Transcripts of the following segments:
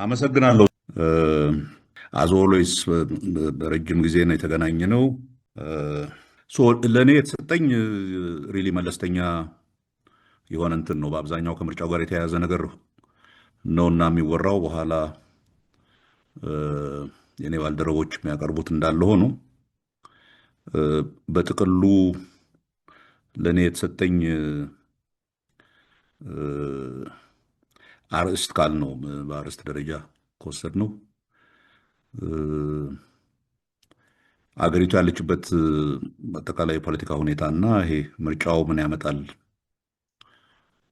አመሰግናለሁ። አዝ ኦልዌይስ በረጅም ጊዜ ነው የተገናኘነው። ለእኔ የተሰጠኝ ሪሊ መለስተኛ የሆነ እንትን ነው። በአብዛኛው ከምርጫው ጋር የተያያዘ ነገር ነውና የሚወራው በኋላ የኔ ባልደረቦች የሚያቀርቡት እንዳለ ሆኖ በጥቅሉ ለእኔ የተሰጠኝ አርዕስት ቃል ነው። በአርዕስት ደረጃ ከወሰድ ነው አገሪቱ ያለችበት አጠቃላይ የፖለቲካ ሁኔታና ይሄ ምርጫው ምን ያመጣል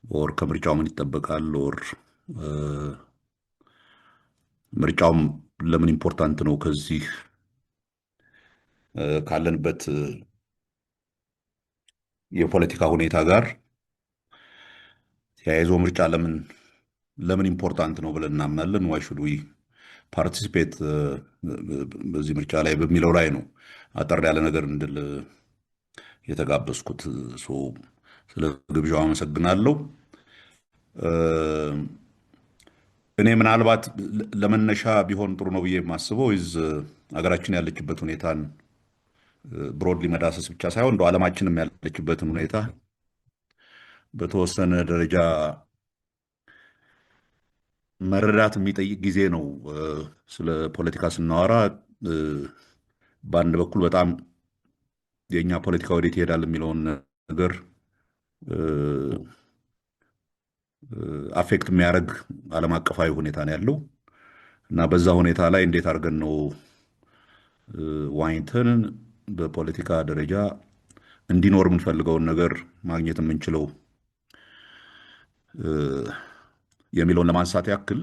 ኦር ከምርጫው ምን ይጠበቃል ኦር ምርጫውም ለምን ኢምፖርታንት ነው ከዚህ ካለንበት የፖለቲካ ሁኔታ ጋር ተያይዞ ምርጫ ለምን ኢምፖርታንት ነው ብለን እናምናለን። ዋይ ሹድ ዊ ፓርቲሲፔት በዚህ ምርጫ ላይ በሚለው ላይ ነው አጠር ያለ ነገር እንድል የተጋበዝኩት። ስለ ግብዣው አመሰግናለሁ። እኔ ምናልባት ለመነሻ ቢሆን ጥሩ ነው ብዬ የማስበው ሀገራችን ያለችበት ሁኔታን ብሮድሊ መዳሰስ ብቻ ሳይሆን እንደ ዓለማችንም ያለችበትን ሁኔታ በተወሰነ ደረጃ መረዳት የሚጠይቅ ጊዜ ነው። ስለ ፖለቲካ ስናወራ በአንድ በኩል በጣም የእኛ ፖለቲካ ወዴት ይሄዳል የሚለውን ነገር አፌክት የሚያደርግ ዓለም አቀፋዊ ሁኔታ ነው ያለው እና በዛ ሁኔታ ላይ እንዴት አድርገን ነው ዋኝተን በፖለቲካ ደረጃ እንዲኖር የምንፈልገውን ነገር ማግኘት የምንችለው የሚለውን ለማንሳት ያክል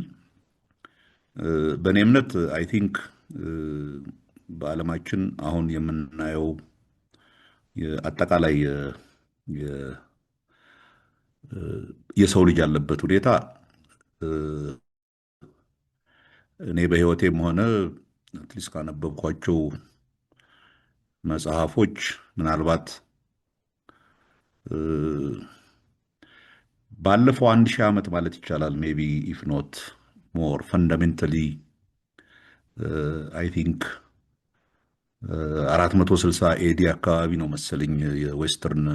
በእኔ እምነት አይ ቲንክ በዓለማችን አሁን የምናየው አጠቃላይ የሰው ልጅ ያለበት ሁኔታ እኔ በሕይወቴም ሆነ አትሊስት ካነበብኳቸው መጽሐፎች ምናልባት ባለፈው 1000 ዓመት ማለት ይቻላል ሜቢ ኢፍ ኖት ሞር ፈንዳሜንታሊ አይ ቲንክ 460 ኤዲ አካባቢ ነው መሰለኝ የዌስተርን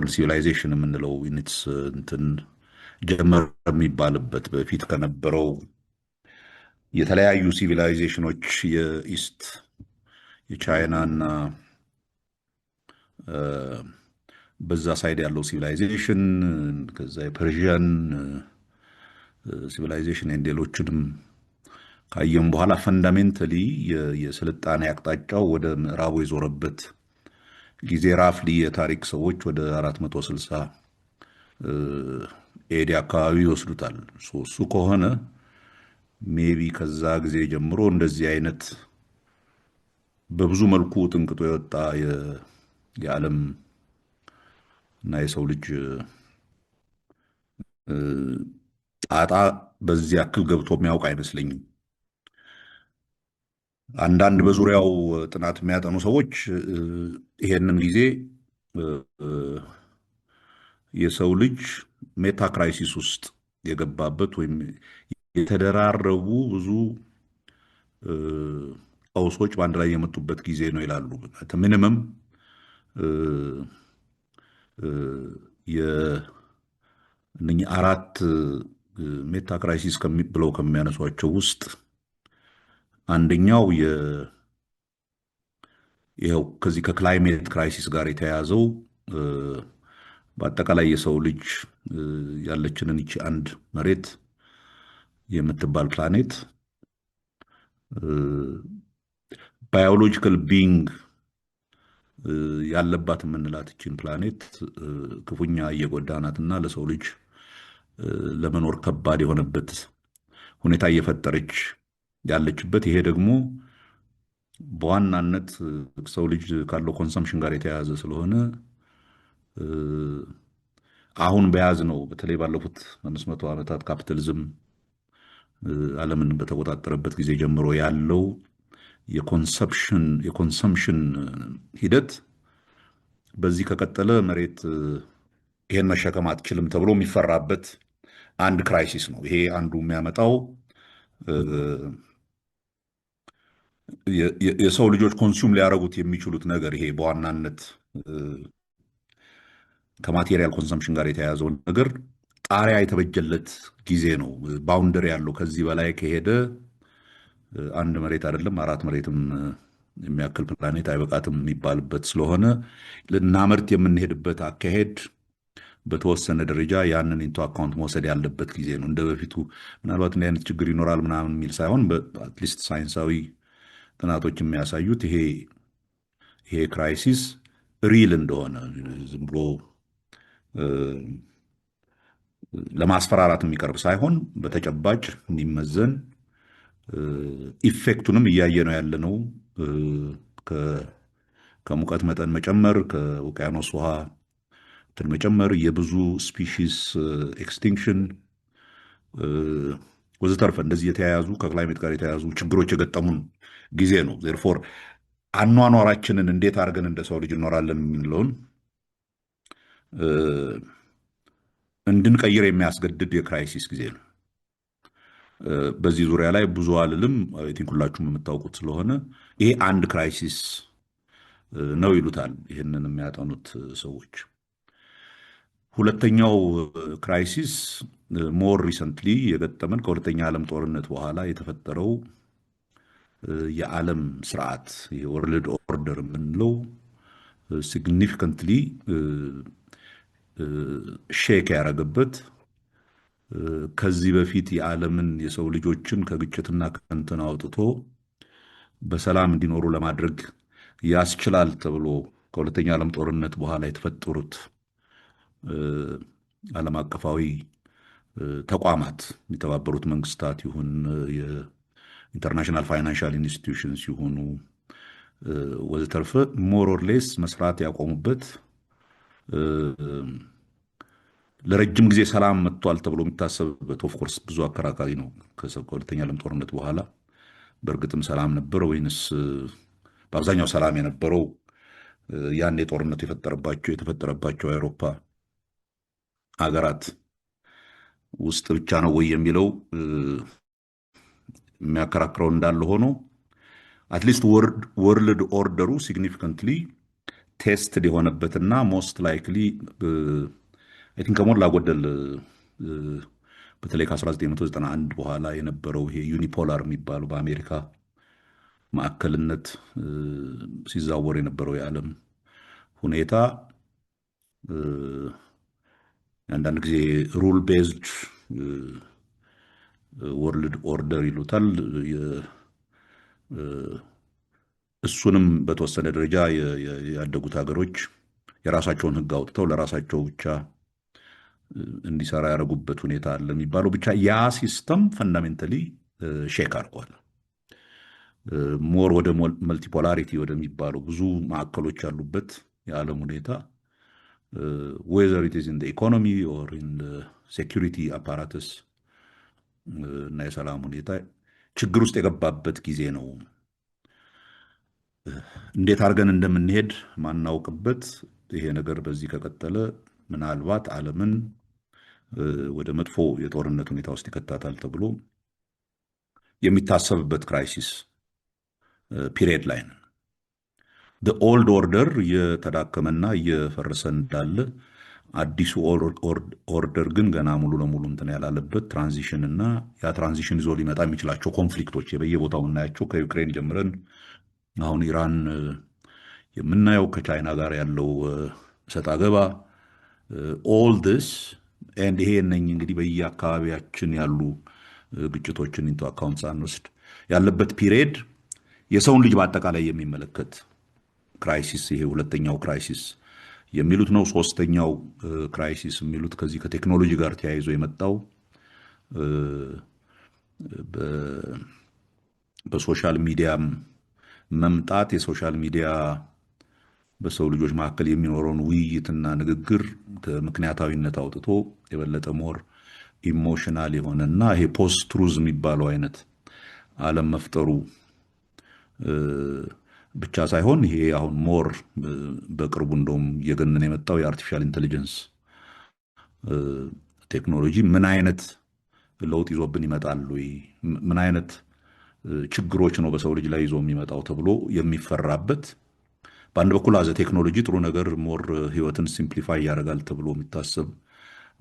ሲቪላይዜሽን የምንለው ኢንትስ እንትን ጀመር የሚባልበት በፊት ከነበረው የተለያዩ ሲቪላይዜሽኖች የኢስት የቻይና እና በዛ ሳይድ ያለው ሲቪላይዜሽን ከዛ የፐርዥያን ሲቪላይዜሽን ሌሎችንም ካየም በኋላ ፈንዳሜንታሊ የስልጣኔ አቅጣጫው ወደ ምዕራቡ የዞረበት ጊዜ ራፍሊ የታሪክ ሰዎች ወደ 460 ኤዲ አካባቢ ይወስዱታል። እሱ ከሆነ ሜቢ ከዛ ጊዜ ጀምሮ እንደዚህ አይነት በብዙ መልኩ ጥንቅጦ የወጣ የዓለም እና የሰው ልጅ ጣጣ በዚህ ያክል ገብቶ የሚያውቅ አይመስለኝም። አንዳንድ በዙሪያው ጥናት የሚያጠኑ ሰዎች ይሄንን ጊዜ የሰው ልጅ ሜታ ክራይሲስ ውስጥ የገባበት ወይም የተደራረቡ ብዙ ቀውሶች በአንድ ላይ የመጡበት ጊዜ ነው ይላሉ። ሚኒመም የእነኚህ አራት ሜታ ክራይሲስ ብለው ከሚያነሷቸው ውስጥ አንደኛው ይኸው ከዚህ ከክላይሜት ክራይሲስ ጋር የተያያዘው በአጠቃላይ የሰው ልጅ ያለችንን ይቺ አንድ መሬት የምትባል ፕላኔት ባዮሎጂካል ቢንግ ያለባት የምንላት ይችን ፕላኔት ክፉኛ እየጎዳናትና ለሰው ልጅ ለመኖር ከባድ የሆነበት ሁኔታ እየፈጠረች ያለችበት ይሄ ደግሞ በዋናነት ሰው ልጅ ካለው ኮንሰምፕሽን ጋር የተያያዘ ስለሆነ አሁን በያዝ ነው በተለይ ባለፉት 500 ዓመታት ካፒታሊዝም ዓለምን በተቆጣጠረበት ጊዜ ጀምሮ ያለው የኮንሰምፕሽን ሂደት በዚህ ከቀጠለ መሬት ይሄን መሸከም አትችልም ተብሎ የሚፈራበት አንድ ክራይሲስ ነው። ይሄ አንዱ የሚያመጣው የሰው ልጆች ኮንሱም ሊያደርጉት የሚችሉት ነገር ይሄ በዋናነት ከማቴሪያል ኮንሰምፕሽን ጋር የተያያዘውን ነገር ጣሪያ የተበጀለት ጊዜ ነው። ባውንደሪ ያለው ከዚህ በላይ ከሄደ አንድ መሬት አይደለም 4 መሬትም የሚያክል ፕላኔት አይበቃትም የሚባልበት ስለሆነ ልናመርት የምንሄድበት አካሄድ በተወሰነ ደረጃ ያንን ኢንቶ አካውንት መውሰድ ያለበት ጊዜ ነው። እንደ በፊቱ ምናልባት እንዲህ አይነት ችግር ይኖራል ምናምን የሚል ሳይሆን አትሊስት ሳይንሳዊ ጥናቶች የሚያሳዩት ይሄ ክራይሲስ ሪል እንደሆነ ዝም ብሎ ለማስፈራራት የሚቀርብ ሳይሆን በተጨባጭ የሚመዘን ኢፌክቱንም እያየ ነው ያለ ነው። ከሙቀት መጠን መጨመር፣ ከውቅያኖስ ውሃ እንትን መጨመር፣ የብዙ ስፒሺስ ኤክስቲንክሽን ወዘተርፈ እንደዚህ የተያያዙ ከክላይሜት ጋር የተያያዙ ችግሮች የገጠሙን ጊዜ ነው። ዜርፎር አኗኗራችንን እንዴት አድርገን እንደ ሰው ልጅ እኖራለን የምንለውን እንድንቀይር የሚያስገድድ የክራይሲስ ጊዜ ነው። በዚህ ዙሪያ ላይ ብዙ አልልም፣ አይ ቲንክ ሁላችሁም የምታውቁት ስለሆነ ይሄ አንድ ክራይሲስ ነው ይሉታል ይህንን የሚያጠኑት ሰዎች። ሁለተኛው ክራይሲስ ሞር ሪሰንትሊ የገጠመን ከሁለተኛ ዓለም ጦርነት በኋላ የተፈጠረው የዓለም ስርዓት የወርልድ ኦርደር የምንለው ሲግኒፊካንትሊ ሼክ ያደረገበት ከዚህ በፊት የዓለምን የሰው ልጆችን ከግጭትና ከእንትን አውጥቶ በሰላም እንዲኖሩ ለማድረግ ያስችላል ተብሎ ከሁለተኛ ዓለም ጦርነት በኋላ የተፈጠሩት ዓለም አቀፋዊ ተቋማት የተባበሩት መንግስታት ይሁን የኢንተርናሽናል ፋይናንሻል ኢንስቲትዩሽንስ ይሁኑ ወዘተርፈ ሞር ኦር ሌስ መስራት ያቆሙበት ለረጅም ጊዜ ሰላም መጥቷል ተብሎ የሚታሰብበት ኦፍኮርስ ብዙ አከራካሪ ነው። ከሁለተኛ ዓለም ጦርነት በኋላ በእርግጥም ሰላም ነበረ ወይንስ በአብዛኛው ሰላም የነበረው ያን የጦርነቱ የተፈጠረባቸው የአውሮፓ ሀገራት ውስጥ ብቻ ነው ወይ የሚለው የሚያከራክረው እንዳለ ሆኖ አትሊስት ወርልድ ኦርደሩ ሲግኒፊካንትሊ ቴስትድ የሆነበትና ሞስት ላይክሊ አይ ቲንክ ከሞላ ጎደል በተለይ ከ1991 በኋላ የነበረው ይሄ ዩኒፖላር የሚባለው በአሜሪካ ማዕከልነት ሲዛወር የነበረው የዓለም ሁኔታ አንዳንድ ጊዜ ሩል ቤዝድ ወርልድ ኦርደር ይሉታል። እሱንም በተወሰነ ደረጃ ያደጉት ሀገሮች የራሳቸውን ሕግ አውጥተው ለራሳቸው ብቻ እንዲሰራ ያደረጉበት ሁኔታ አለ የሚባለው ብቻ ያ ሲስተም ፈንዳሜንታሊ ሼክ አድርጓል። ሞር ወደ መልቲፖላሪቲ ወደሚባለው ብዙ ማዕከሎች ያሉበት የዓለም ሁኔታ ዌዘር ኢት ኢዝ ኢን ኢኮኖሚ ኦር ኢን ሴኪሪቲ አፓራተስ እና የሰላም ሁኔታ ችግር ውስጥ የገባበት ጊዜ ነው። እንዴት አድርገን እንደምንሄድ ማናውቅበት ይሄ ነገር በዚህ ከቀጠለ ምናልባት ዓለምን ወደ መጥፎ የጦርነት ሁኔታ ውስጥ ይከታታል ተብሎ የሚታሰብበት ክራይሲስ ፒሪየድ ላይ ነው። ኦልድ ኦርደር እየተዳከመና እየፈረሰ እንዳለ አዲሱ ኦርደር ግን ገና ሙሉ ለሙሉ እንትን ያላለበት ትራንዚሽን እና ያ ትራንዚሽን ይዞ ሊመጣ የሚችላቸው ኮንፍሊክቶች በየቦታው እናያቸው ከዩክሬን ጀምረን አሁን ኢራን የምናየው ከቻይና ጋር ያለው ሰጣ ገባ ኦል ዲስ ኤንድ ይሄ እነኝህ እንግዲህ በየአካባቢያችን ያሉ ግጭቶችን ኢንቶ አካውንት ሳንወስድ ያለበት ፒሪየድ የሰውን ልጅ በአጠቃላይ የሚመለከት ክራይሲስ ይሄ ሁለተኛው ክራይሲስ የሚሉት ነው። ሶስተኛው ክራይሲስ የሚሉት ከዚህ ከቴክኖሎጂ ጋር ተያይዞ የመጣው በሶሻል ሚዲያ መምጣት የሶሻል ሚዲያ በሰው ልጆች መካከል የሚኖረውን ውይይትና ንግግር ከምክንያታዊነት አውጥቶ የበለጠ ሞር ኢሞሽናል የሆነና ይሄ ፖስት ትሩዝ የሚባለው አይነት ዓለም መፍጠሩ ብቻ ሳይሆን ይሄ አሁን ሞር በቅርቡ እንደውም እየገነነ የመጣው የአርቲፊሻል ኢንቴሊጀንስ ቴክኖሎጂ ምን አይነት ለውጥ ይዞብን ይመጣል ወይ? ምን አይነት ችግሮች ነው በሰው ልጅ ላይ ይዞ የሚመጣው ተብሎ የሚፈራበት፣ በአንድ በኩል አዘ ቴክኖሎጂ ጥሩ ነገር ሞር ህይወትን ሲምፕሊፋይ ያደርጋል ተብሎ የሚታሰብ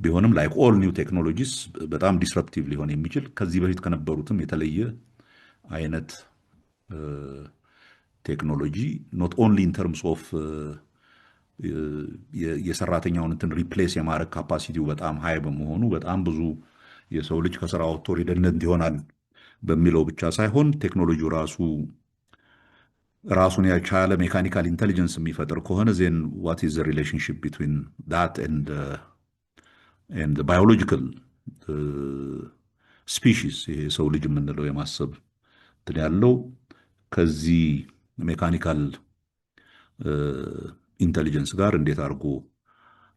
ቢሆንም ላይክ ኦል ኒው ቴክኖሎጂስ በጣም ዲስረፕቲቭ ሊሆን የሚችል ከዚህ በፊት ከነበሩትም የተለየ አይነት ቴክኖሎጂ ኖት ኦንሊ ኢን ተርምስ ኦፍ የሰራተኛውን እንትን ሪፕሌስ የማድረግ ካፓሲቲው በጣም ሃይ በመሆኑ በጣም ብዙ የሰው ልጅ ከስራ ወጥቶ ሪደንደንት ይሆናል በሚለው ብቻ ሳይሆን ቴክኖሎጂው ራሱን የቻለ ሜካኒካል ኢንቴሊጀንስ የሚፈጥር ከሆነ ዜን ዋት ኢዝ ዘ ሪሌሽንሽፕ ቢትዊን ዳት ኤንድ ባዮሎጂካል ስፒሺስ ይሄ ሰው ልጅ የምንለው የማሰብ እንትን ያለው ከዚህ ሜካኒካል ኢንቴሊጀንስ ጋር እንዴት አድርጎ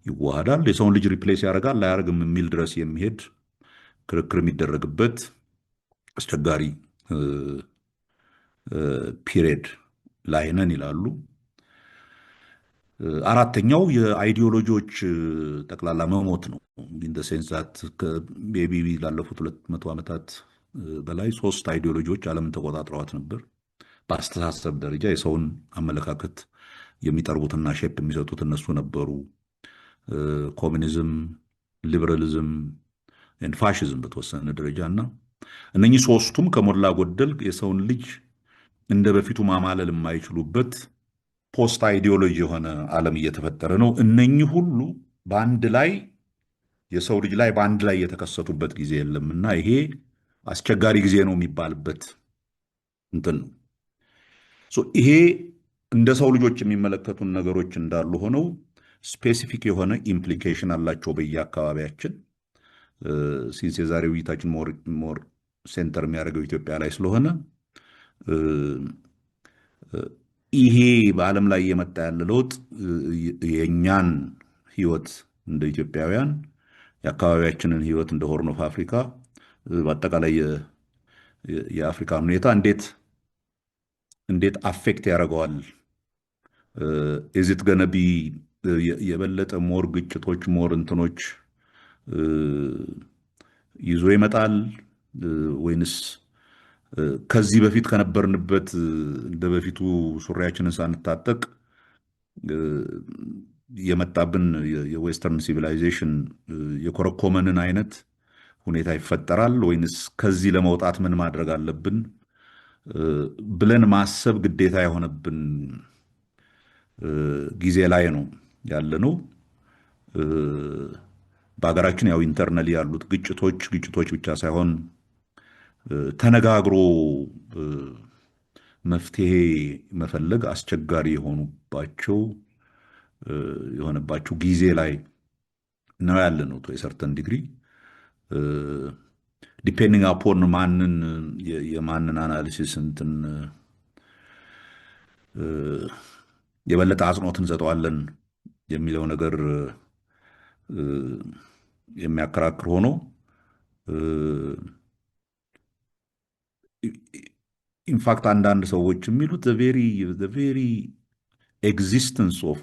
ይዋሃዳል? የሰውን ልጅ ሪፕሌስ ያደርጋል አያደርግም የሚል ድረስ የሚሄድ ክርክር የሚደረግበት አስቸጋሪ ፒሪየድ ላይ ነን ይላሉ። አራተኛው የአይዲዮሎጂዎች ጠቅላላ መሞት ነው። ኢን ዘ ሴንስ ዛት ሜይ ቢ ላለፉት 200 ዓመታት በላይ 3 አይዲዮሎጂዎች ዓለምን ተቆጣጥረዋት ነበር። በአስተሳሰብ ደረጃ የሰውን አመለካከት የሚጠርቡትና ሼፕ የሚሰጡት እነሱ ነበሩ። ኮሚኒዝም፣ ሊበራሊዝም ኤንድ ፋሽዝም በተወሰነ ደረጃ እና እነኚህ 3ቱም ከሞላ ጎደል የሰውን ልጅ እንደ በፊቱ ማማለል የማይችሉበት ፖስት አይዲዮሎጂ የሆነ ዓለም እየተፈጠረ ነው። እነኚህ ሁሉ በአንድ ላይ የሰው ልጅ ላይ በአንድ ላይ የተከሰቱበት ጊዜ የለምና ይሄ አስቸጋሪ ጊዜ ነው የሚባልበት እንትን ነው። ይሄ እንደ ሰው ልጆች የሚመለከቱን ነገሮች እንዳሉ ሆነው ስፔሲፊክ የሆነ ኢምፕሊኬሽን አላቸው በየአካባቢያችን። ሲንስ የዛሬው ውይይታችን ሞር ሴንተር የሚያደርገው ኢትዮጵያ ላይ ስለሆነ ይሄ በዓለም ላይ የመጣ ያለ ለውጥ የእኛን ህይወት እንደ ኢትዮጵያውያን የአካባቢያችንን ህይወት እንደ ሆርን ኦፍ አፍሪካ በአጠቃላይ የአፍሪካን ሁኔታ እንዴት አፌክት ያደርገዋል? ኢዝት ገነቢ የበለጠ ሞር ግጭቶች ሞር እንትኖች ይዞ ይመጣል ወይንስ ከዚህ በፊት ከነበርንበት እንደ በፊቱ ሱሪያችንን ሳንታጠቅ የመጣብን የዌስተርን ሲቪላይዜሽን የኮረኮመንን አይነት ሁኔታ ይፈጠራል ወይንስ ከዚህ ለመውጣት ምን ማድረግ አለብን ብለን ማሰብ ግዴታ የሆነብን ጊዜ ላይ ነው ያለነው። በሀገራችን ያው ኢንተርናሊ ያሉት ግጭቶች ብቻ ሳይሆን ተነጋግሮ መፍትሄ መፈለግ አስቸጋሪ የሆነባቸው ጊዜ ላይ ነው ያለነው ቱ ሰርተን ዲግሪ ዲፔንዲንግ አፖን የማንን አናሊሲስ እንትን የበለጠ አጽንኦት እንሰጠዋለን የሚለው ነገር የሚያከራክር ሆኖ ኢንፋክት አንዳንድ ሰዎች የሚሉት the very existence of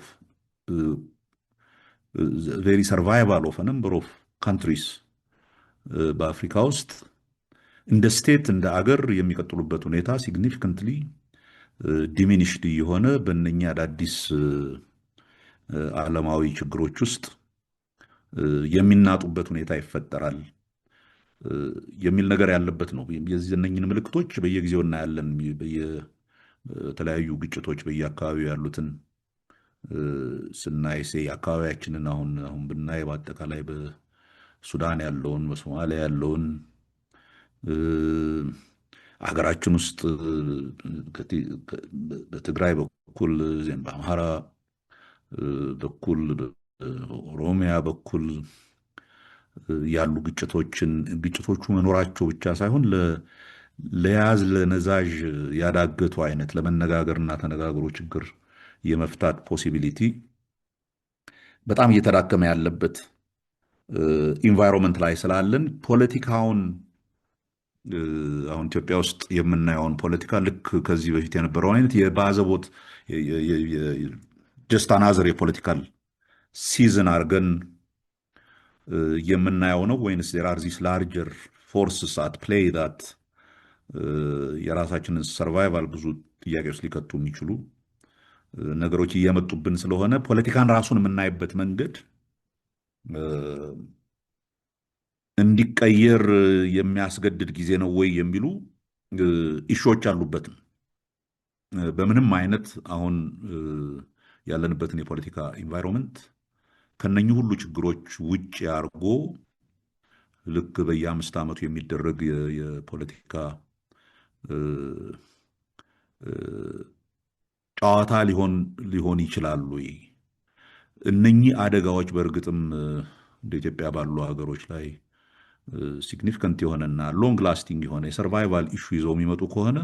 the very survival of a number of countries በአፍሪካ ውስጥ እንደ ስቴት እንደ አገር የሚቀጥሉበት ሁኔታ ሲግኒፊካንትሊ ዲሚኒሽድ የሆነ በእነኛ አዳዲስ ዓለማዊ ችግሮች ውስጥ የሚናጡበት ሁኔታ ይፈጠራል የሚል ነገር ያለበት ነው። የዚህነኝን ምልክቶች በየጊዜው እናያለን። በተለያዩ ግጭቶች በየአካባቢው ያሉትን ስናይ አካባቢያችንን አሁን ብናይ በአጠቃላይ በሱዳን ያለውን በሶማሊያ ያለውን አገራችን ውስጥ በትግራይ በኩል በአምሃራ በኩል ኦሮሚያ በኩል ያሉ ግጭቶቹ መኖራቸው ብቻ ሳይሆን ለያዝ ለነዛዥ ያዳገቱ አይነት ለመነጋገርና ተነጋግሮ ችግር የመፍታት ፖሲቢሊቲ በጣም እየተዳከመ ያለበት ኢንቫይሮንመንት ላይ ስላለን ፖለቲካውን አሁን ኢትዮጵያ ውስጥ የምናየውን ፖለቲካ ልክ ከዚህ በፊት የነበረውን አይነት የባዘቦት ጀስት አናዘር የፖለቲካል ሲዝን አድርገን የምናየው ነው ወይንስ there are these larger forces at play that የራሳችንን ሰርቫይቫል ብዙ ጥያቄ ውስጥ ሊከቱ የሚችሉ ነገሮች እየመጡብን ስለሆነ ፖለቲካን ራሱን የምናይበት መንገድ እንዲቀየር የሚያስገድድ ጊዜ ነው ወይ የሚሉ ኢሹዎች አሉበት። በምንም አይነት አሁን ያለንበትን የፖለቲካ ኢንቫይሮንመንት ከነኚህ ሁሉ ችግሮች ውጭ አድርጎ ልክ በየ5 ዓመቱ የሚደረግ የፖለቲካ ጨዋታ ሊሆን ይችላሉ። እነኚህ አደጋዎች በእርግጥም እንደ ኢትዮጵያ ባሉ ሀገሮች ላይ ሲግኒፊካንት የሆነና ሎንግ ላስቲንግ የሆነ የሰርቫይቫል ኢሹ ይዘው የሚመጡ ከሆነ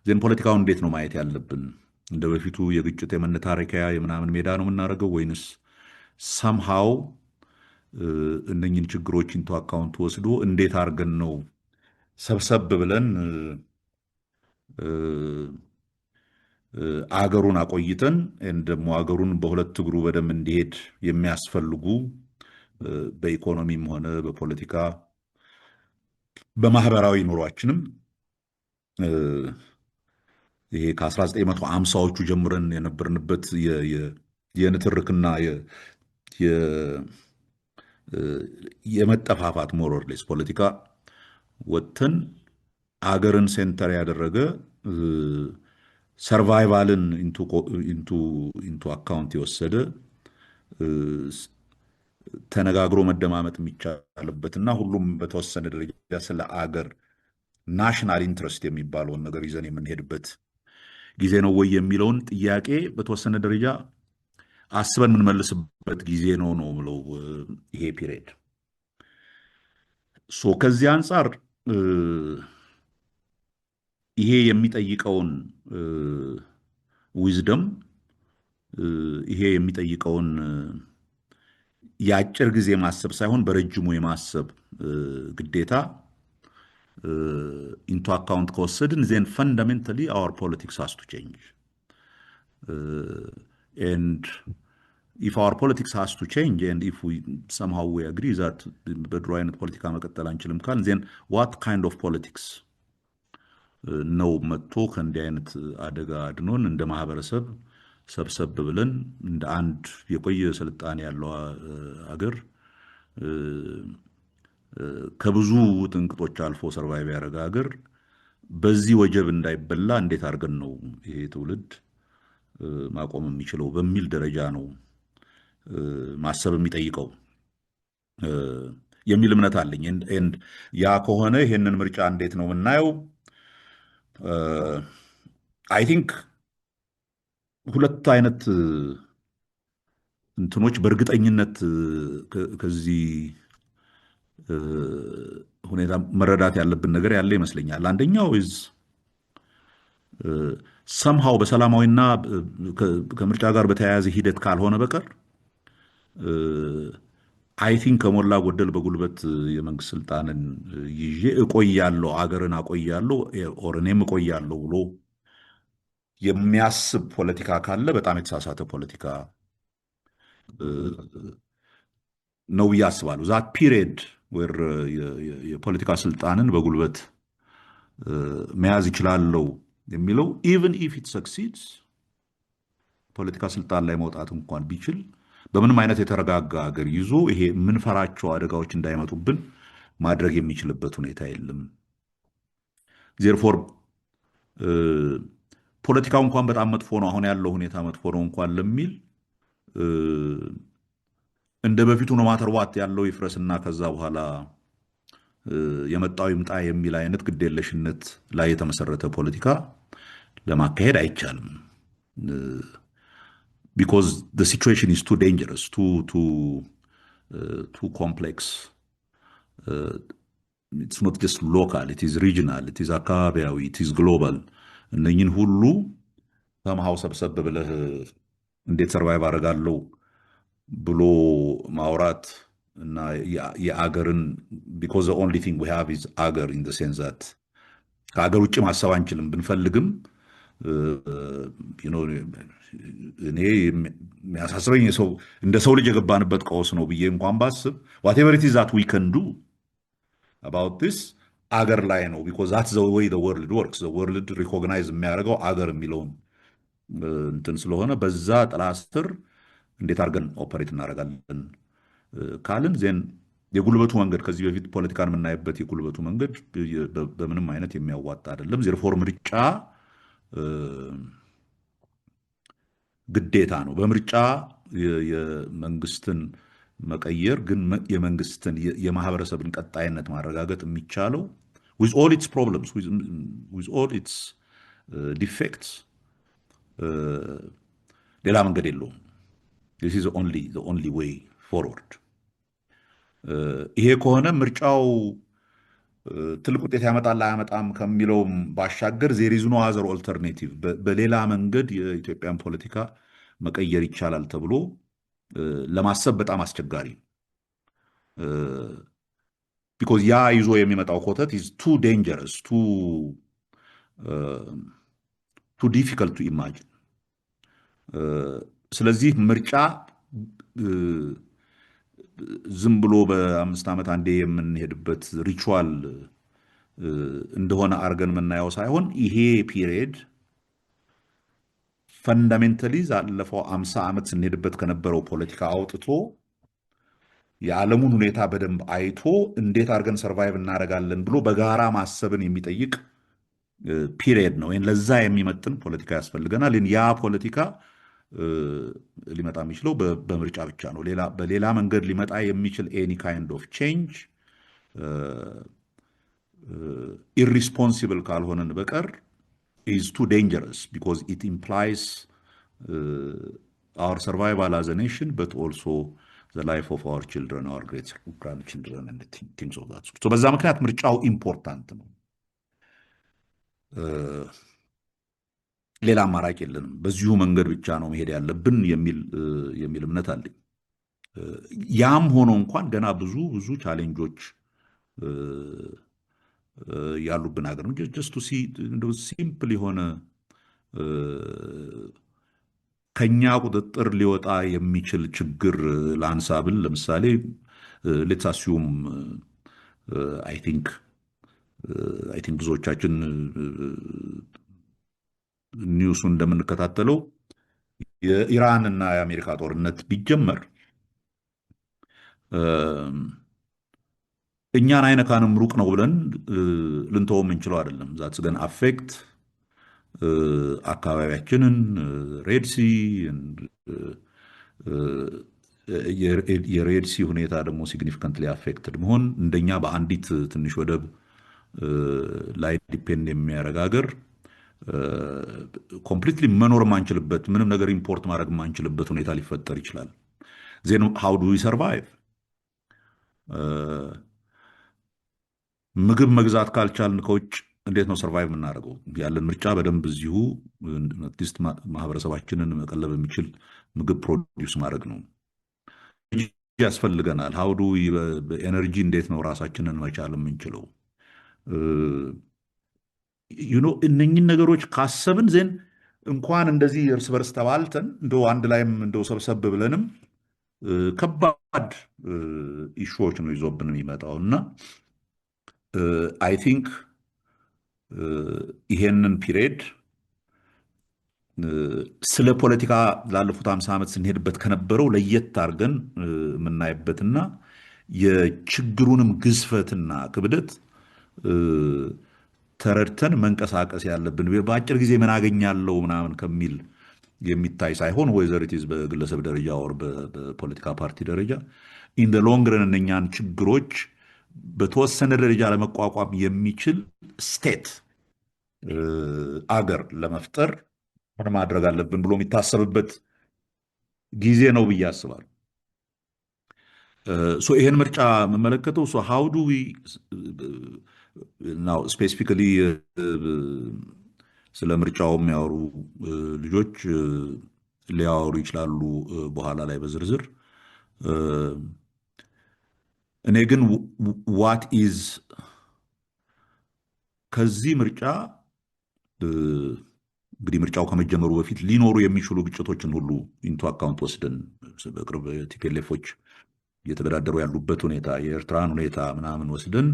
ዜን ፖለቲካውን እንዴት ነው ማየት ያለብን? እንደ በፊቱ የግጭት የመነታረኪያ የምናምን ሜዳ ነው የምናደርገው ወይንስ ሰምሃው እነኝን ችግሮች ኢንቱ አካውንት ወስዶ እንዴት አድርገን ነው ሰብሰብ ብለን አገሩን አቆይተን ደግሞ አገሩን በሁለት እግሩ በደንብ እንዲሄድ የሚያስፈልጉ በኢኮኖሚም ሆነ በፖለቲካ በማህበራዊ ኑሯችንም ይሄ ከ1950ዎቹ ጀምረን የነበርንበት የንትርክና የመጠፋፋት ሞሮርሌስ ፖለቲካ ወጥተን አገርን ሴንተር ያደረገ ሰርቫይቫልን ኢንቱ አካውንት የወሰደ ተነጋግሮ መደማመጥ የሚቻልበትና ሁሉም በተወሰነ ደረጃ ስለ አገር ናሽናል ኢንትረስት የሚባለውን ነገር ይዘን የምንሄድበት ጊዜ ነው ወይ የሚለውን ጥያቄ በተወሰነ ደረጃ አስበን የምንመልስበት ጊዜ ነው ብለው ይሄ ፒሪየድ ከዚህ አንጻር ይሄ የሚጠይቀውን ዊዝደም ይሄ የሚጠይቀውን የአጭር ጊዜ ማሰብ ሳይሆን በረጅሙ የማሰብ ግዴታ ኢንቱ አካውንት ከወሰድን ዜን ፈንዳሜንታሊ አወር ፖለቲክስ ሃዝ ቱ ቼንጅ and if our politics has to change and if we somehow we agree that በድሮ አይነት ፖለቲካ መቀጠል አንችልም ካል ዜን what kind of politics ነው መጥቶ ከእንዲህ አይነት አደጋ አድኖን እንደ ማህበረሰብ ሰብሰብ ብለን እንደ አንድ የቆየ ስልጣኔ ያለው አገር ከብዙ ጥንቅጦች አልፎ ሰርቫይቭ ያደረገ አገር በዚህ ወጀብ እንዳይበላ እንዴት አድርገን ነው ይሄ ትውልድ ማቆም የሚችለው በሚል ደረጃ ነው ማሰብ የሚጠይቀው የሚል እምነት አለኝ። and ያ ከሆነ ይሄንን ምርጫ እንዴት ነው የምናየው? I think ሁለት አይነት እንትኖች በእርግጠኝነት ከዚህ ሁኔታ መረዳት ያለብን ነገር ያለ ይመስለኛል። አንደኛው somehow በሰላማዊና ከምርጫ ጋር በተያያዘ ሂደት ካልሆነ በቀር I think ከሞላ ጎደል በጉልበት የመንግስት ስልጣንን ይዤ እቆያለሁ አገርን አቆያለሁ ኦር እኔም እቆያለሁ ብሎ የሚያስብ ፖለቲካ ካለ በጣም የተሳሳተ ፖለቲካ ነው ብዬ አስባለሁ። ዛት ፒሪየድ ወር የፖለቲካ ስልጣንን በጉልበት መያዝ ይችላለው የሚለው ኢቭን ኢፍ ኢት ሰክሲድስ ፖለቲካ ስልጣን ላይ መውጣት እንኳን ቢችል በምንም አይነት የተረጋጋ ሀገር ይዞ ይሄ የምንፈራቸው አደጋዎች እንዳይመጡብን ማድረግ የሚችልበት ሁኔታ የለም። ዜርፎር ፖለቲካው እንኳን በጣም መጥፎ ነው አሁን ያለው ሁኔታ መጥፎ ነው እንኳን ለሚል እንደ በፊቱ ነው ማተርዋት ያለው ይፍረስና ከዛ በኋላ የመጣው ይምጣ የሚል አይነት ግዴለሽነት ላይ የተመሰረተ ፖለቲካ ለማካሄድ አይቻልም። because the situation is too dangerous, too complex. It's not just local, it is regional, it is አካባቢያዊ, it is global. እነኝን ሁሉ somehow ሰብሰብ ብለህ እንዴት ሰርቫይቭ አደርጋለሁ ብሎ ማውራት እና የአገርን because the only thing we have is አገር in the sense that ከአገር ውጭ ማሰብ አንችልም ብንፈልግም እኔ የሚያሳስበኝ እንደ ሰው ልጅ የገባንበት ቀውስ ነው ብዬ እንኳን ባስብ ዋቴቨር ኢት ኢዝ ዛት ዊ ከን ዱ አባውት ዲስ አገር ላይ ነው። ቢኮዝ ዛት ዘ ወይ ዘ ወርልድ ወርክስ ዘ ወርልድ ሪኮግናይዝ የሚያደርገው አገር የሚለውን እንትን ስለሆነ በዛ ጥላ ስር እንዴት አድርገን ኦፐሬት እናደርጋለን ካልን ዜን የጉልበቱ መንገድ ከዚህ በፊት ፖለቲካን የምናይበት የጉልበቱ መንገድ በምንም አይነት የሚያዋጣ አይደለም። ዜርፎር ምርጫ ግዴታ ነው። በምርጫ የመንግስትን መቀየር ግን የመንግስትን የማህበረሰብን ቀጣይነት ማረጋገጥ የሚቻለው with all its problems with all its defects ሌላ መንገድ የለውም። this is the only way forward። ይሄ ከሆነ ምርጫው ትልቅ ውጤት ያመጣል አያመጣም ከሚለውም ባሻገር there is no other alternative በሌላ መንገድ የኢትዮጵያን ፖለቲካ መቀየር ይቻላል ተብሎ ለማሰብ በጣም አስቸጋሪ ቢኮዝ ያ ይዞ የሚመጣው ኮተት is too dangerous too difficult to imagine። ስለዚህ ምርጫ ዝም ብሎ በ5 ዓመት አንዴ የምንሄድበት ሪቹዋል እንደሆነ አርገን የምናየው ሳይሆን ይሄ ፒሪየድ ፈንዳሜንታሊ ላለፈው 50 ዓመት ስንሄድበት ከነበረው ፖለቲካ አውጥቶ የዓለሙን ሁኔታ በደንብ አይቶ እንዴት አድርገን ሰርቫይቭ እናደርጋለን ብሎ በጋራ ማሰብን የሚጠይቅ ፒሪየድ ነው። ይሄን ለዛ የሚመጥን ፖለቲካ ያስፈልገናል። ያ ፖለቲካ ሊመጣ የሚችለው በምርጫ ብቻ ነው። በሌላ መንገድ ሊመጣ የሚችል ኤኒ ካይንድ ኦፍ ቼንጅ ኢሪስፖንሲብል ካልሆነን በቀር is too dangerous because it implies our survival as a nation, but also the life of our children, our great grandchildren, and things of that sort. So በዛ ምክንያት ምርጫው ኢምፖርታንት ነው። ሌላ አማራጭ የለንም። በዚሁ መንገድ ብቻ ነው መሄድ ያለብን የሚል እምነት አለኝ። ያም ሆኖ እንኳን ገና ብዙ ብዙ ቻሌንጆች ያሉብን ሀገር ነው። ጀስት ሲ ሲምፕል የሆነ ከኛ ቁጥጥር ሊወጣ የሚችል ችግር ላንሳ ብል ለምሳሌ ሌትስ አስዩም አይ ቲንክ ብዙዎቻችን ኒውሱን እንደምንከታተለው የኢራን እና የአሜሪካ ጦርነት ቢጀመር እኛን አይነካንም ሩቅ ነው ብለን ልንተውም እንችለው አይደለም። ዛትስ ገን አፌክት አካባቢያችንን ሬድሲ የሬድሲ ሁኔታ ደግሞ ሲግኒፊካንትሊ አፌክትድ መሆን እንደኛ በአንዲት ትንሽ ወደብ ላይ ዲፔንድ የሚያደርግ ሀገር ኮምፕሊትሊ መኖር ማንችልበት ምንም ነገር ኢምፖርት ማድረግ ማንችልበት ሁኔታ ሊፈጠር ይችላል። ዜን ሃው ዱ ዊ ሰርቫይቭ? ምግብ መግዛት ካልቻልን ከውጭ እንዴት ነው ሰርቫይቭ የምናደርገው? ያለን ምርጫ በደንብ እዚሁ አትሊስት ማህበረሰባችንን መቀለብ የሚችል ምግብ ፕሮዲውስ ማድረግ ነው። ያስፈልገናል። ሃው ዱ ኤነርጂ እንዴት ነው ራሳችንን መቻል የምንችለው? እነኝን ነገሮች ካሰብን ዜን እንኳን እንደዚህ እርስ በርስ ተባልተን እንደው አንድ ላይም እንደው ሰብሰብ ብለንም ከባድ ኢሹዎች ነው ይዞብን የሚመጣው እና አይ ቲንክ ይሄንን ፒሪየድ ስለ ፖለቲካ ላለፉት 50 ዓመት ስንሄድበት ከነበረው ለየት አድርገን የምናይበትና የችግሩንም ግዝፈትና ክብደት ተረድተን መንቀሳቀስ ያለብን በአጭር ጊዜ ምን አገኛለሁ ምናምን ከሚል የሚታይ ሳይሆን ወይዘር ኢት ኢዝ በግለሰብ ደረጃ ወር በፖለቲካ ፓርቲ ደረጃ ኢን ዘ ሎንግ ረን እነኛን ችግሮች በተወሰነ ደረጃ ለመቋቋም የሚችል ስቴት አገር ለመፍጠር ምን ማድረግ አለብን ብሎ የሚታሰብበት ጊዜ ነው ብዬ አስባለሁ። ይሄን ምርጫ የምመለከተው ሃው ዱ ዊ ናው ስፔሲፊካሊ ስለ ምርጫው የሚያወሩ ልጆች ሊያወሩ ይችላሉ በኋላ ላይ በዝርዝር። እኔ ግን ዋት ኢዝ ከዚህ ምርጫ እንግዲህ ምርጫው ከመጀመሩ በፊት ሊኖሩ የሚችሉ ግጭቶችን ሁሉ ኢንቱ አካውንት ወስደን በቅርብ ቲፒኤልኤፎች እየተገዳደሩ ያሉበት ሁኔታ የኤርትራን ሁኔታ ምናምን ወስደን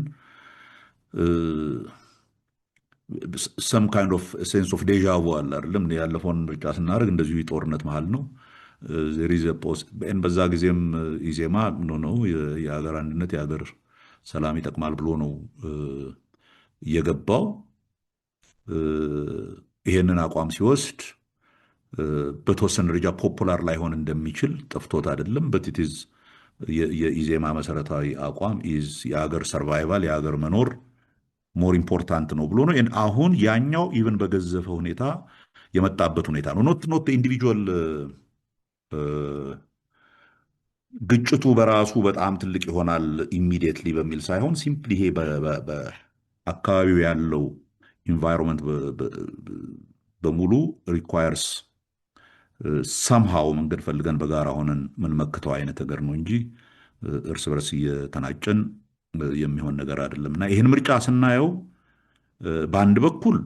ሰም ካይንድ ኦፍ ሴንስ ኦፍ ዴዣ vu አለ አይደለም። ያለፈውን ምርጫ ስናደርግ እንደዚሁ የጦርነት መሃል ነው። በዛ ጊዜም ኢዜማ ነው የሀገር አንድነት የሀገር ሰላም ይጠቅማል ብሎ ነው እየገባው። ይሄንን አቋም ሲወስድ በተወሰነ ደረጃ ፖፑላር ላይሆን እንደሚችል ጠፍቶት አይደለም። በቲቲዝ የኢዜማ መሰረታዊ አቋም ኢዝ የሀገር ሰርቫይቫል የሀገር መኖር ሞር ኢምፖርታንት ነው ብሎ ነው። አሁን ያኛው ኢቨን በገዘፈ ሁኔታ የመጣበት ሁኔታ ነው። ኖት ኢንዲቪጁዋል ግጭቱ በራሱ በጣም ትልቅ ይሆናል ኢሚዲየትሊ በሚል ሳይሆን ሲምፕሊ ይሄ በአካባቢው ያለው ኢንቫይሮንመንት በሙሉ ሪኳየርስ ሰምሃው መንገድ ፈልገን በጋራ ሆነን የምንመክተው አይነት ነገር ነው እንጂ እርስ በርስ እየተናጨን የሚሆን ነገር አይደለም። እና ይህን ምርጫ ስናየው በአንድ በኩል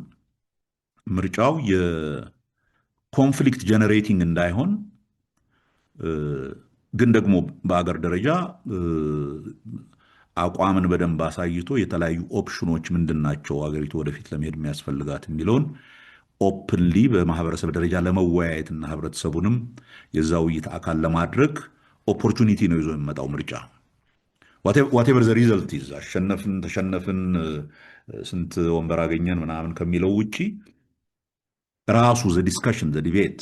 ምርጫው የኮንፍሊክት ጀነሬቲንግ እንዳይሆን ግን ደግሞ በአገር ደረጃ አቋምን በደንብ አሳይቶ የተለያዩ ኦፕሽኖች ምንድናቸው አገሪቱ ወደፊት ለመሄድ የሚያስፈልጋት የሚለውን ኦፕንሊ በማህበረሰብ ደረጃ ለመወያየትና ህብረተሰቡንም የዛ ውይይት አካል ለማድረግ ኦፖርቹኒቲ ነው ይዞ የሚመጣው ምርጫ። ዋቴቨር ዘ ሪዘልት ይዝ አሸነፍን ተሸነፍን ስንት ወንበር አገኘን ምናምን ከሚለው ውጪ ራሱ ዘ ዲስከሽን ዘ ዲቤት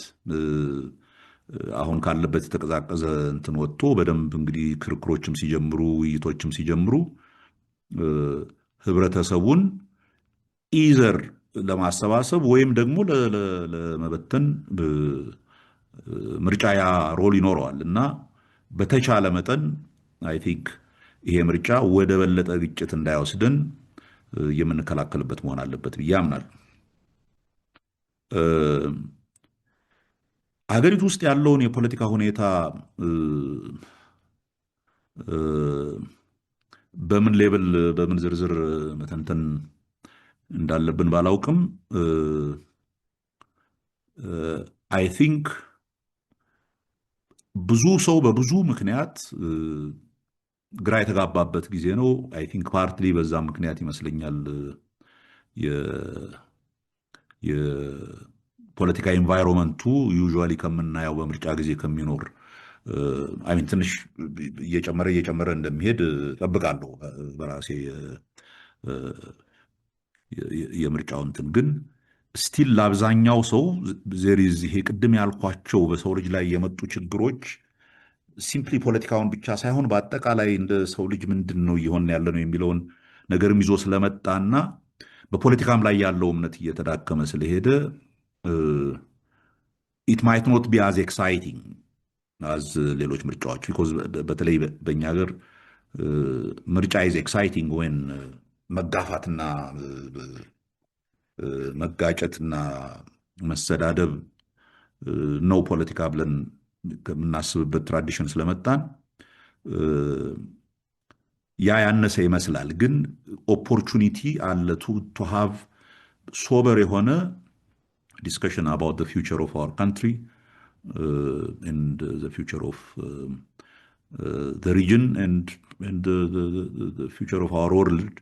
አሁን ካለበት የተቀዛቀዘ እንትን ወጥቶ በደንብ እንግዲህ ክርክሮችም ሲጀምሩ ውይይቶችም ሲጀምሩ ህብረተሰቡን ኢዘር ለማሰባሰብ ወይም ደግሞ ለመበተን ምርጫ ያ ሮል ይኖረዋል እና በተቻለ መጠን አይ ቲንክ ይሄ ምርጫ ወደ በለጠ ግጭት እንዳይወስደን የምንከላከልበት መሆን አለበት ብዬ አምናለሁ። ሀገሪቱ ውስጥ ያለውን የፖለቲካ ሁኔታ በምን ሌብል በምን ዝርዝር መተንተን እንዳለብን ባላውቅም አይ ቲንክ ብዙ ሰው በብዙ ምክንያት ግራ የተጋባበት ጊዜ ነው። አይ ቲንክ ፓርትሊ በዛ ምክንያት ይመስለኛል የፖለቲካ ኢንቫይሮንመንቱ ዩዥዋሊ ከምናየው በምርጫ ጊዜ ከሚኖር አይ ሚን ትንሽ እየጨመረ እንደሚሄድ ጠብቃለሁ በራሴ የምርጫው እንትን ግን ስቲል ለአብዛኛው ሰው ዜሪዝ ይሄ ቅድም ያልኳቸው በሰው ልጅ ላይ የመጡ ችግሮች ሲምፕሊ ፖለቲካውን ብቻ ሳይሆን በአጠቃላይ እንደ ሰው ልጅ ምንድን ነው እየሆነ ያለ ነው የሚለውን ነገርም ይዞ ስለመጣና በፖለቲካም ላይ ያለው እምነት እየተዳከመ ስለሄደ ኢት ማይት ኖት ቢ አዝ ኤክሳይቲንግ አዝ ሌሎች ምርጫዎች ቢኮዝ በተለይ በእኛ ሀገር ምርጫ ኢዝ ኤክሳይቲንግ ወይን መጋፋትና መጋጨትና መሰዳደብ ነው ፖለቲካ ብለን ከምናስብበት ትራዲሽን ስለመጣን ያ ያነሰ ይመስላል። ግን ኦፖርቹኒቲ አለ ቱ ሃቭ ሶበር የሆነ ዲስከሽን አባውት ዘ ፊውቸር ኦፍ አወር ካንትሪ ኤንድ ዘ ፊውቸር ኦፍ ዘ ሪጅን ኤንድ ዘ ፊውቸር ኦፍ አወር ወርልድ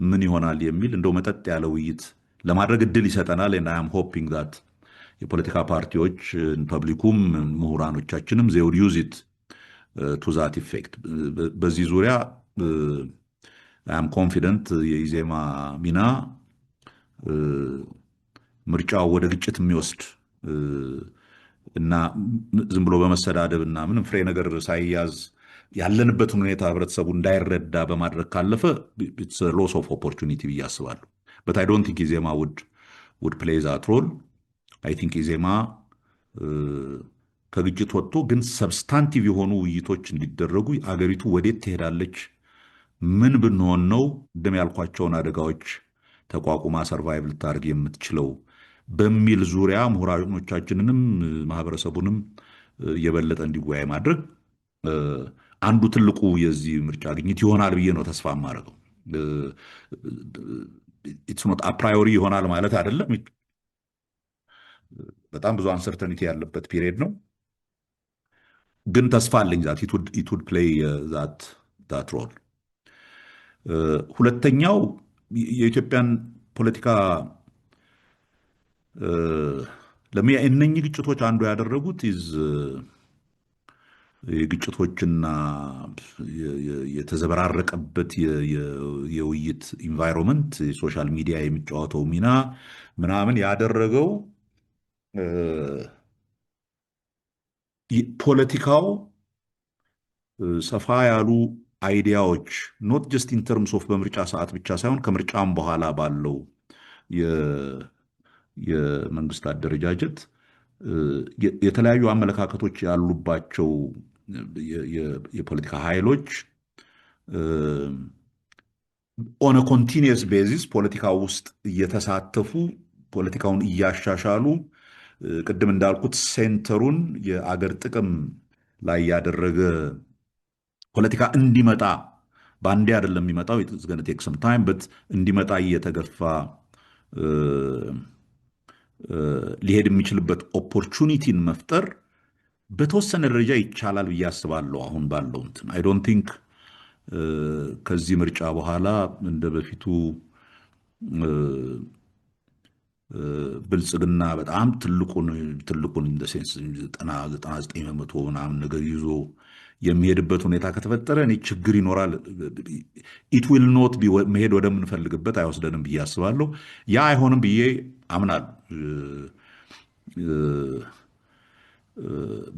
ምን ይሆናል የሚል እንደው መጠጥ ያለ ውይይት ለማድረግ እድል ይሰጠናል። and I am hoping that የፖለቲካ ፓርቲዎች ፐብሊኩም ምሁራኖቻችንም they would use it to that effect። በዚህ ዙሪያ I am confident የኢዜማ ሚና ምርጫው ወደ ግጭት የሚወስድ እና ዝም ብሎ በመሰዳደብ እና ምንም ፍሬ ነገር ሳይያዝ ያለንበትን ሁኔታ ህብረተሰቡ እንዳይረዳ በማድረግ ካለፈ it's a loss of opportunity ብዬ አስባለሁ። but I don't think ኢዜማ would play that role። I think ኢዜማ ከግጭት ወጥቶ ግን ሰብስታንቲቭ የሆኑ ውይይቶች እንዲደረጉ አገሪቱ ወዴት ትሄዳለች፣ ምን ብንሆን ነው እንደም ያልኳቸውን አደጋዎች ተቋቁማ ሰርቫይቭ ልታደርግ የምትችለው በሚል ዙሪያ ምሁራኖቻችንንም ማህበረሰቡንም የበለጠ እንዲወያይ ማድረግ አንዱ ትልቁ የዚህ ምርጫ ግኝት ይሆናል ብዬ ነው ተስፋ የማደርገው። ኢትስ ኖት አፕራዮሪ ይሆናል ማለት አይደለም። በጣም ብዙ አንሰርተኒቲ ያለበት ፒሪየድ ነው። ግን ተስፋ አለኝ ዛት ኢት ውድ ፕሌይ ዛት ሮል። ሁለተኛው የኢትዮጵያን ፖለቲካ እነኚህ ግጭቶች አንዱ ያደረጉት የግጭቶችና የተዘበራረቀበት የውይይት ኢንቫይሮንመንት የሶሻል ሚዲያ የሚጫወተው ሚና ምናምን ያደረገው ፖለቲካው ሰፋ ያሉ አይዲያዎች ኖት ጀስት ኢን ተርምስ ኦፍ በምርጫ ሰዓት ብቻ ሳይሆን ከምርጫም በኋላ ባለው የመንግስት አደረጃጀት የተለያዩ አመለካከቶች ያሉባቸው የፖለቲካ ኃይሎች ኦን ኮንቲኒየስ ቤዚስ ፖለቲካ ውስጥ እየተሳተፉ ፖለቲካውን እያሻሻሉ ቅድም እንዳልኩት ሴንተሩን የአገር ጥቅም ላይ ያደረገ ፖለቲካ እንዲመጣ በአንዴ አይደለም የሚመጣው ገነ ቴክ ሰም ታይም በት እንዲመጣ እየተገፋ ሊሄድ የሚችልበት ኦፖርቹኒቲን መፍጠር በተወሰነ ደረጃ ይቻላል ብዬ አስባለሁ። አሁን ባለው እንትን አይ ዶንት ቲንክ ከዚህ ምርጫ በኋላ እንደ በፊቱ ብልጽግና በጣም ትልቁን ኢን ዘ ሴንስ 99% ምናምን ነገር ይዞ የሚሄድበት ሁኔታ ከተፈጠረ እኔ ችግር ይኖራል። ኢት ዊል ኖት ቢ መሄድ ወደምንፈልግበት አይወስደንም ብዬ አስባለሁ። ያ አይሆንም ብዬ አምናለሁ።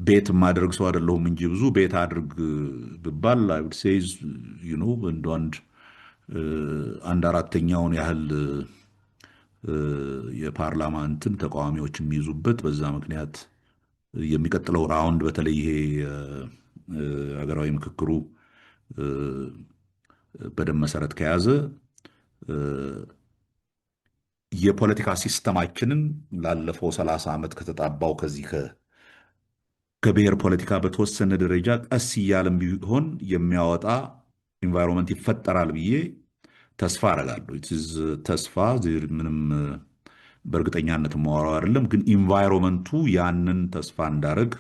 ቤት የማደርግ ሰው አይደለሁም እንጂ ብዙ ቤት አድርግ ብባል አይ ውድ ሴይዝ ዩ ኖ እንደ አንድ አራተኛውን ያህል የፓርላማ እንትን ተቃዋሚዎች የሚይዙበት በዛ ምክንያት የሚቀጥለው ራውንድ በተለይ ይሄ ሀገራዊ ምክክሩ በደንብ መሰረት ከያዘ የፖለቲካ ሲስተማችንን ላለፈው 30 ዓመት ከተጣባው ከዚህ ከብሔር ፖለቲካ በተወሰነ ደረጃ ቀስ እያለም ቢሆን የሚያወጣ ኢንቫይሮንመንት ይፈጠራል ብዬ ተስፋ አደርጋለሁ። ተስፋ ምንም በእርግጠኛነት የማወራው አይደለም፣ ግን ኢንቫይሮንመንቱ ያንን ተስፋ እንዳደርግ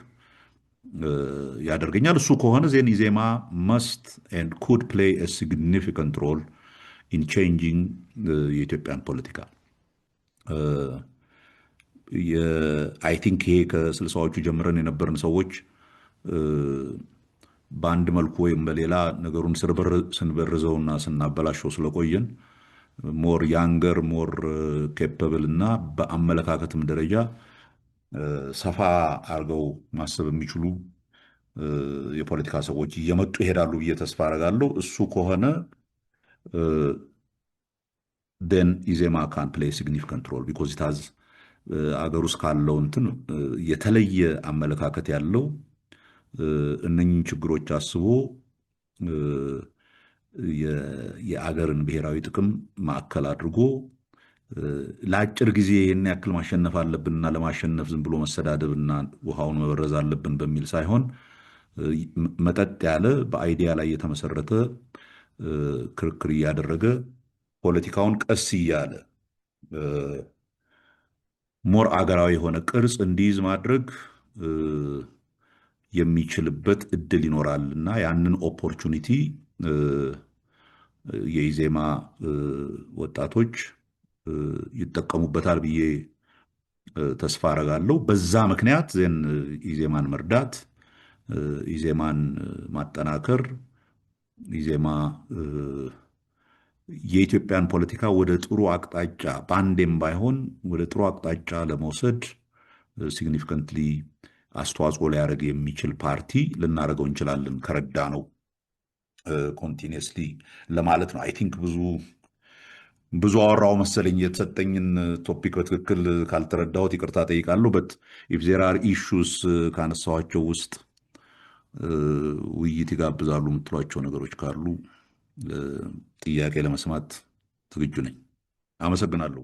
ያደርገኛል። እሱ ከሆነ ዜን ኢዜማ መስት ኤንድ ኩድ ፕሌይ ኤ ሲግኒፊካንት ሮል ኢን ቼንጂንግ የኢትዮጵያን ፖለቲካ። አይ ቲንክ ይሄ ከ60ዎቹ ጀምረን የነበርን ሰዎች በአንድ መልኩ ወይም በሌላ ነገሩን ስንበርዘውና ስናበላሸው ስለቆየን ሞር ያንገር ሞር ኬፐብል እና በአመለካከትም ደረጃ ሰፋ አድርገው ማሰብ የሚችሉ የፖለቲካ ሰዎች እየመጡ ይሄዳሉ ብዬ ተስፋ አደርጋለሁ። እሱ ከሆነ then ኢዜማ ካን ፕሌይ ሲግኒፊካንት ሮል ቢኮዝ ኢት ሃዝ አገር ውስጥ ካለው እንትን የተለየ አመለካከት ያለው እነኚህን ችግሮች አስቦ የአገርን ብሔራዊ ጥቅም ማዕከል አድርጎ ለአጭር ጊዜ ይህን ያክል ማሸነፍ አለብንና ለማሸነፍ ዝም ብሎ መሰዳደብና ውሃውን መበረዝ አለብን በሚል ሳይሆን መጠጥ ያለ በአይዲያ ላይ የተመሰረተ ክርክር እያደረገ ፖለቲካውን ቀስ እያለ ሞር አገራዊ የሆነ ቅርጽ እንዲይዝ ማድረግ የሚችልበት እድል ይኖራል እና ያንን ኦፖርቹኒቲ የኢዜማ ወጣቶች ይጠቀሙበታል ብዬ ተስፋ አደርጋለሁ። በዛ ምክንያት ዜን ኢዜማን መርዳት፣ ኢዜማን ማጠናከር፣ ኢዜማ የኢትዮጵያን ፖለቲካ ወደ ጥሩ አቅጣጫ በአንዴም ባይሆን ወደ ጥሩ አቅጣጫ ለመውሰድ ሲግኒፊካንትሊ አስተዋጽኦ ሊያደርግ የሚችል ፓርቲ ልናደርገው እንችላለን ከረዳ ነው ኮንቲኒየስሊ ለማለት ነው። አይ ቲንክ ብዙ አወራው መሰለኝ። የተሰጠኝን ቶፒክ በትክክል ካልተረዳሁት ይቅርታ ጠይቃለሁ። በት ኢፍ ዜር አር ኢሹስ ካነሳኋቸው ውስጥ ውይይት ይጋብዛሉ የምትሏቸው ነገሮች ካሉ ጥያቄ ለመስማት ዝግጁ ነኝ። አመሰግናለሁ።